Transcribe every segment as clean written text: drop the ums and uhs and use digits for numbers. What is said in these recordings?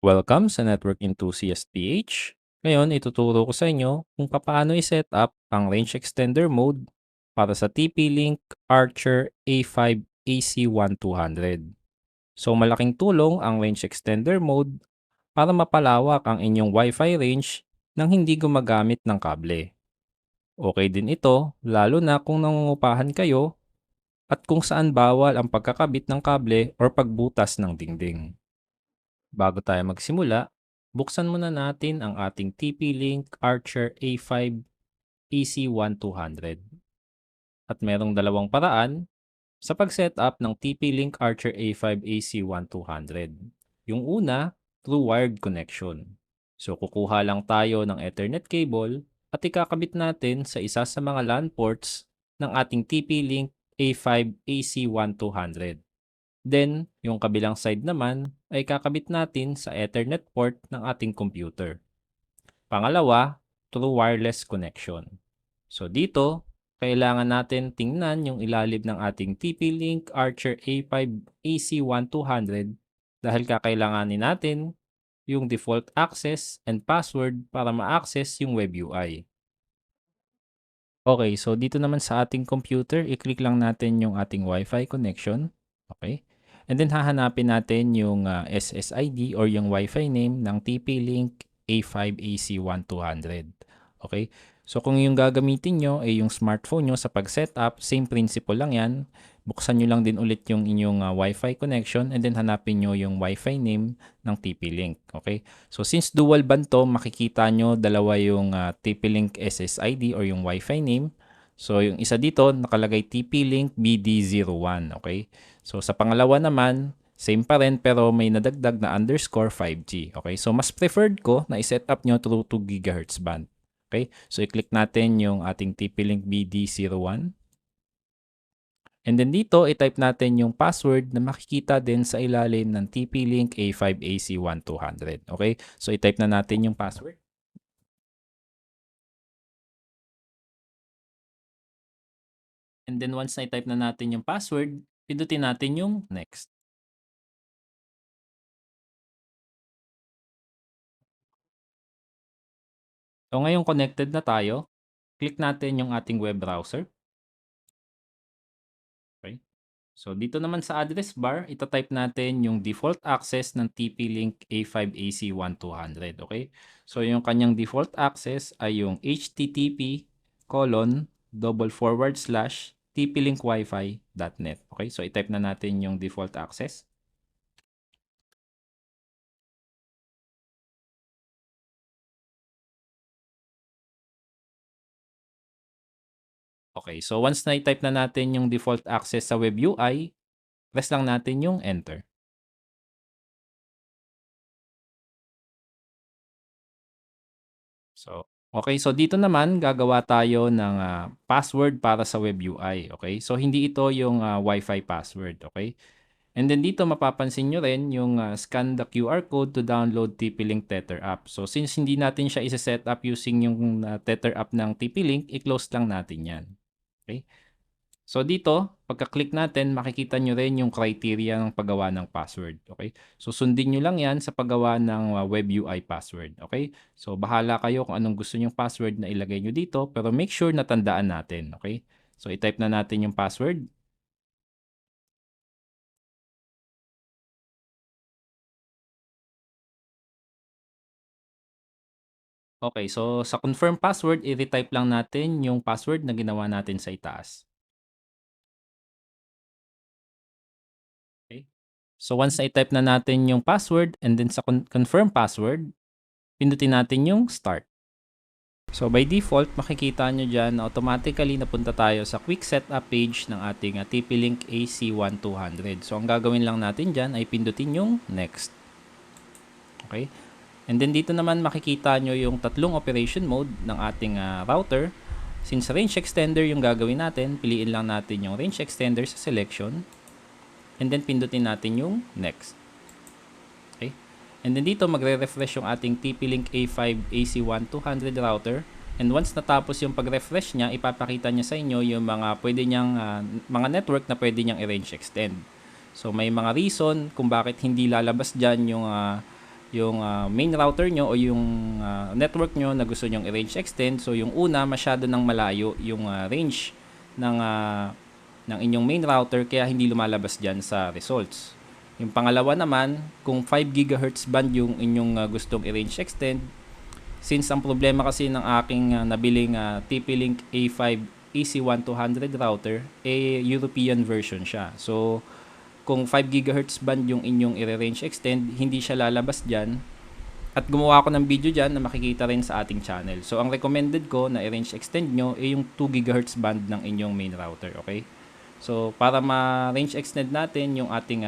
Welcome sa Network Enthusiast PH. Ngayon, ituturo ko sa inyo kung paano i-set up ang range extender mode para sa TP-Link Archer A5 AC1200. So, malaking tulong ang range extender mode para mapalawak ang inyong Wi-Fi range nang hindi gumagamit ng kable. Okay din ito, lalo na kung nangungupahan kayo at kung saan bawal ang pagkakabit ng kable or pagbutas ng dingding. Bago tayo magsimula, buksan muna natin ang ating TP-Link Archer A5 AC1200. At merong dalawang paraan sa pag-setup ng TP-Link Archer A5 AC1200. Yung una, through wired connection. So kukuha lang tayo ng Ethernet cable at ikakabit natin sa isa sa mga LAN ports ng ating TP-Link A5 AC1200. Then, yung kabilang side naman ay kakabit natin sa Ethernet port ng ating computer. Pangalawa, through wireless connection. So dito, kailangan natin tingnan yung ilalim ng ating TP-Link Archer A5 AC1200 dahil kakailanganin natin yung default access and password para ma-access yung web UI. Okay, so dito naman sa ating computer, i-click lang natin yung ating Wi-Fi connection. Okay? And then hahanapin natin yung SSID or yung Wi-Fi name ng TP-Link A5AC1200. Okay? So kung yung gagamitin nyo ay yung smartphone nyo sa pag-setup, same principle lang yan. Buksan nyo lang din ulit yung inyong Wi-Fi connection and then hanapin nyo yung Wi-Fi name ng TP-Link. Okay? So since dual band to, makikita nyo dalawa yung TP-Link SSID or yung Wi-Fi name. So yung isa dito nakalagay TP-Link BD01. Okay? So sa pangalawa naman, same pa rin pero may nadagdag na underscore 5G. Okay? So mas preferred ko na i-set up nyo through 2 GHz band. Okay? So i-click natin yung ating TP-Link BD01. And then dito, i-type natin yung password na makikita din sa ilalim ng TP-Link A5AC1200. Okay? So i-type na natin yung password. And then once na i-type na natin yung password, pindutin natin yung next. So ngayon connected na tayo, click natin yung ating web browser. Okay? So dito naman sa address bar, ita-type natin yung default access ng TP-Link A5AC1200. Okay? So yung kanyang default access ay yung http://tplinkwifi.net. Okay? So i-type na natin yung default access. Okay, so once na i-type na natin yung default access sa web UI, press lang natin yung enter. So, okay, so dito naman gagawa tayo ng password para sa web UI, okay? So hindi ito yung Wi-Fi password, okay? And then dito mapapansin nyo rin yung scan the QR code to download TP-Link Tether app. So since hindi natin siya isa-set up using yung Tether app ng TP-Link, i-close lang natin yan. Okay? So dito, pagka-click natin, makikita nyo rin yung criteria ng paggawa ng password. Okay? So sundin nyo lang yan sa paggawa ng web UI password. Okay? So bahala kayo kung anong gusto nyong password na ilagay nyo dito, pero make sure na tandaan natin. Okay? So i-type na natin yung password. Okay, so sa confirm password, i-retype lang natin yung password na ginawa natin sa itaas. Okay? So once na i-type na natin yung password and then sa confirm password, pindutin natin yung start. So by default, makikita nyo dyan na automatically napunta tayo sa quick setup page ng ating TP-Link AC1200. So ang gagawin lang natin dyan ay pindutin yung next. Okay? And then dito naman makikita nyo yung tatlong operation mode ng ating router. Since range extender yung gagawin natin, piliin lang natin yung range extender sa selection. And then pindutin natin yung next. Okay? And then dito magre-refresh yung ating TP-Link A5 AC1200 router. And once natapos yung pag-refresh niya, ipapakita niya sa inyo yung mga pwede niyang mga network na pwede niyang i-range extend. So may mga reason kung bakit hindi lalabas diyan yung yung main router nyo o yung network nyo na gusto nyong i-range extend. So yung una, masyado nang malayo yung range ng inyong main router kaya hindi lumalabas dyan sa results. Yung pangalawa naman, kung 5 GHz band yung inyong gustong i-range extend, since ang problema kasi ng aking nabiling TP-Link A5 AC1200 router, European version siya. So, kung 5 GHz band yung inyong i-range extend, hindi siya lalabas dyan. At gumawa ako ng video dyan na makikita rin sa ating channel. So, ang recommended ko na i-range extend nyo ay yung 2 GHz band ng inyong main router. Okay? So, para ma-range extend natin yung ating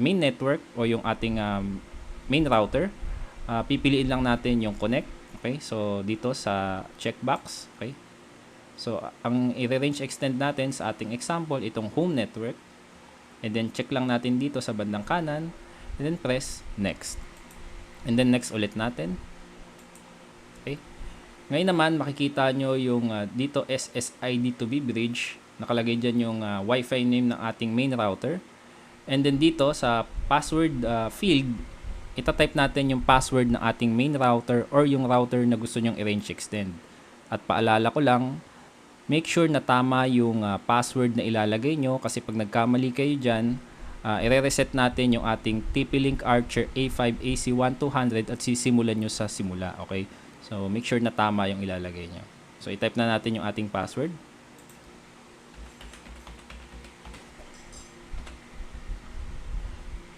main network o yung ating main router, pipiliin lang natin yung connect. Okay? So, dito sa checkbox. Okay? So, ang i-range extend natin sa ating example, itong home network. And then, check lang natin dito sa bandang kanan. And then, press next. And then, next ulit natin. Okay? Ngayon naman, makikita nyo yung dito SSID2B bridge. Nakalagay dyan yung Wi-Fi name ng ating main router. And then dito sa password field, itatype natin yung password ng ating main router or yung router na gusto nyong i-range extend. At paalala ko lang, make sure na tama yung password na ilalagay nyo kasi pag nagkamali kayo dyan, i-reset natin yung ating TP-Link Archer A5 AC1200 at sisimulan nyo sa simula. Okay? So, make sure na tama yung ilalagay nyo. So, i-type na natin yung ating password.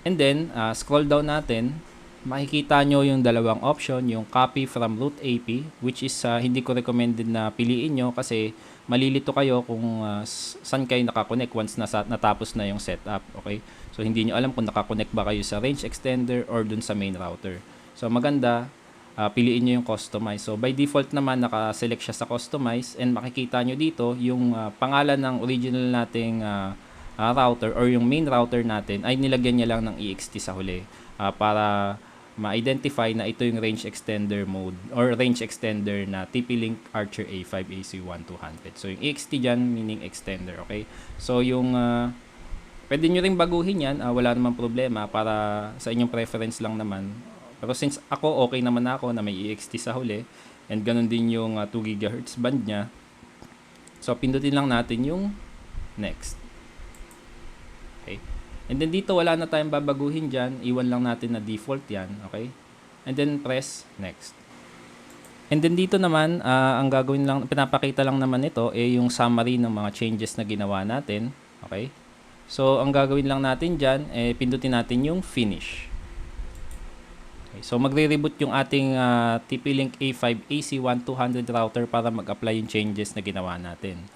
And then, scroll down natin, makikita nyo yung dalawang option, yung copy from root AP, which is hindi ko recommended na piliin nyo kasi malilito kayo kung saan kayo nakakonect once natapos na yung setup. Okay? So, hindi nyo alam kung nakakonect ba kayo sa range extender or dun sa main router. So, maganda, piliin nyo yung customize. So, by default naman, nakaselect siya sa customize and makikita nyo dito yung pangalan ng original nating router or yung main router natin ay nilagyan niya lang ng EXT sa huli para ma-identify na ito yung range extender mode or range extender na TP-Link Archer A5 AC1200. So, yung EXT dyan meaning extender, okay? So, yung pwede nyo rin baguhin yan, wala namang problema para sa inyong preference lang naman. Pero since ako, okay naman ako na may EXT sa huli and ganun din yung 2 GHz band niya, so pindutin lang natin yung next. Okay. And then dito wala na tayong babaguhin dyan. Iwan lang natin na default yan. Okay. And then press next. And then dito naman, ang gagawin lang, pinapakita lang naman ito yung summary ng mga changes na ginawa natin. Okay. So, ang gagawin lang natin dyan, pindutin natin yung finish. Okay. So, magre-reboot yung ating TP-Link A5 AC1200 router para mag-apply yung changes na ginawa natin.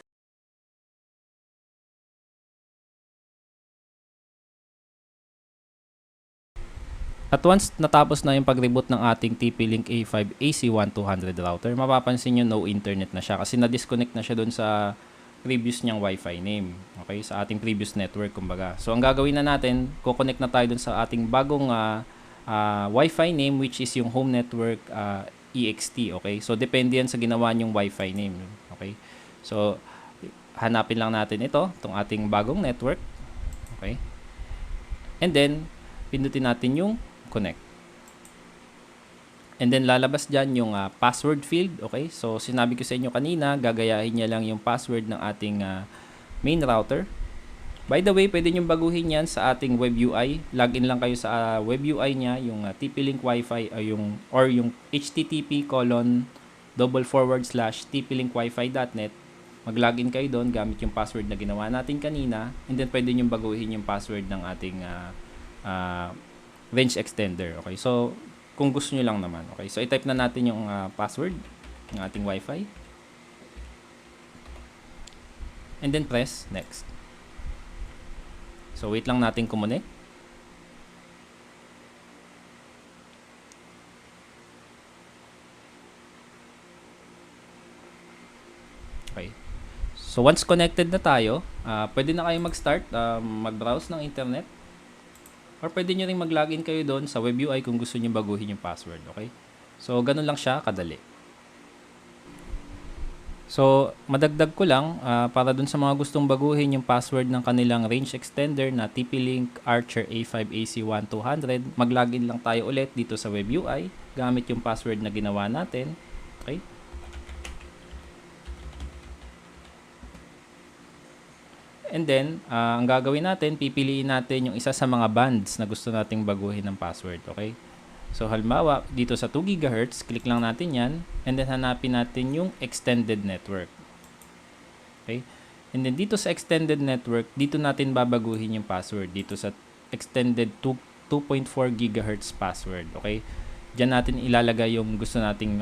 At once natapos na yung pag-reboot ng ating TP-Link A5 AC1200 router, mapapansin nyo no internet na siya kasi na-disconnect na siya dun sa previous niyang Wi-Fi name. Okay, sa ating previous network kumbaga. So ang gagawin na natin, ko-connect na tayo dun sa ating bagong Wi-Fi name which is yung home network EXT. Okay, so depende yan sa ginawa niyong Wi-Fi name. Okay, so hanapin lang natin ito, itong ating bagong network. Okay, and then pindutin natin yung connect. And then lalabas dyan yung password field. Okay, so sinabi ko sa inyo kanina, gagayahin niya lang yung password ng ating main router. By the way, pwede nyo baguhin yan sa ating web UI. Login lang kayo sa web UI niya, yung TP-Link Wi-Fi or yung http://tplinkwifi.net. Mag-login kayo doon gamit yung password na ginawa natin kanina. And then pwede nyo baguhin yung password ng ating range extender. Okay, so kung gusto nyo lang naman. Okay, so i-type na natin yung password ng ating Wi-Fi. And then press next. So wait lang natin kumonek. Okay. So once connected na tayo, pwede na kayo mag-start, mag-browse ng internet. Or pwede nyo rin mag-login kayo doon sa web UI kung gusto nyo baguhin yung password. Okay? So ganun lang siya kadali. So, madagdag ko lang, para dun sa mga gustong baguhin yung password ng kanilang range extender na TP-Link Archer A5AC1200, mag-login lang tayo ulit dito sa Web UI gamit yung password na ginawa natin. Okay? And then, ang gagawin natin, pipiliin natin yung isa sa mga bands na gusto nating baguhin ng password. Okay? So, halimbawa, dito sa 2 GHz, click lang natin yan, and then hanapin natin yung extended network. Okay? And then dito sa extended network, dito natin babaguhin yung password dito sa extended 2.4 GHz password. Okay? Diyan natin ilalagay yung gusto nating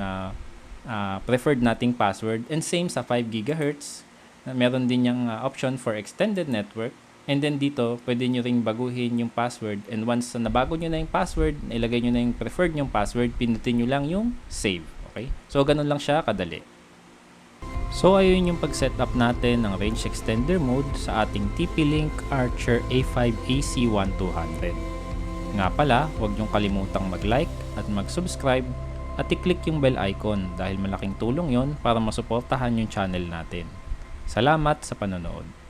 preferred nating password. And same sa 5 GHz, meron din yung option for extended network. And then dito, pwede nyo ring baguhin yung password. And once na nabago nyo na yung password, ilagay nyo na yung preferred yung password, pinutin nyo lang yung save. Okay? So, ganun lang siya kadali. So ayun yung pag-setup natin ng range extender mode sa ating TP-Link Archer A5AC1200. Nga pala, huwag niyong kalimutang mag-like at mag-subscribe at i-click yung bell icon dahil malaking tulong yon para masuportahan yung channel natin. Salamat sa panonood.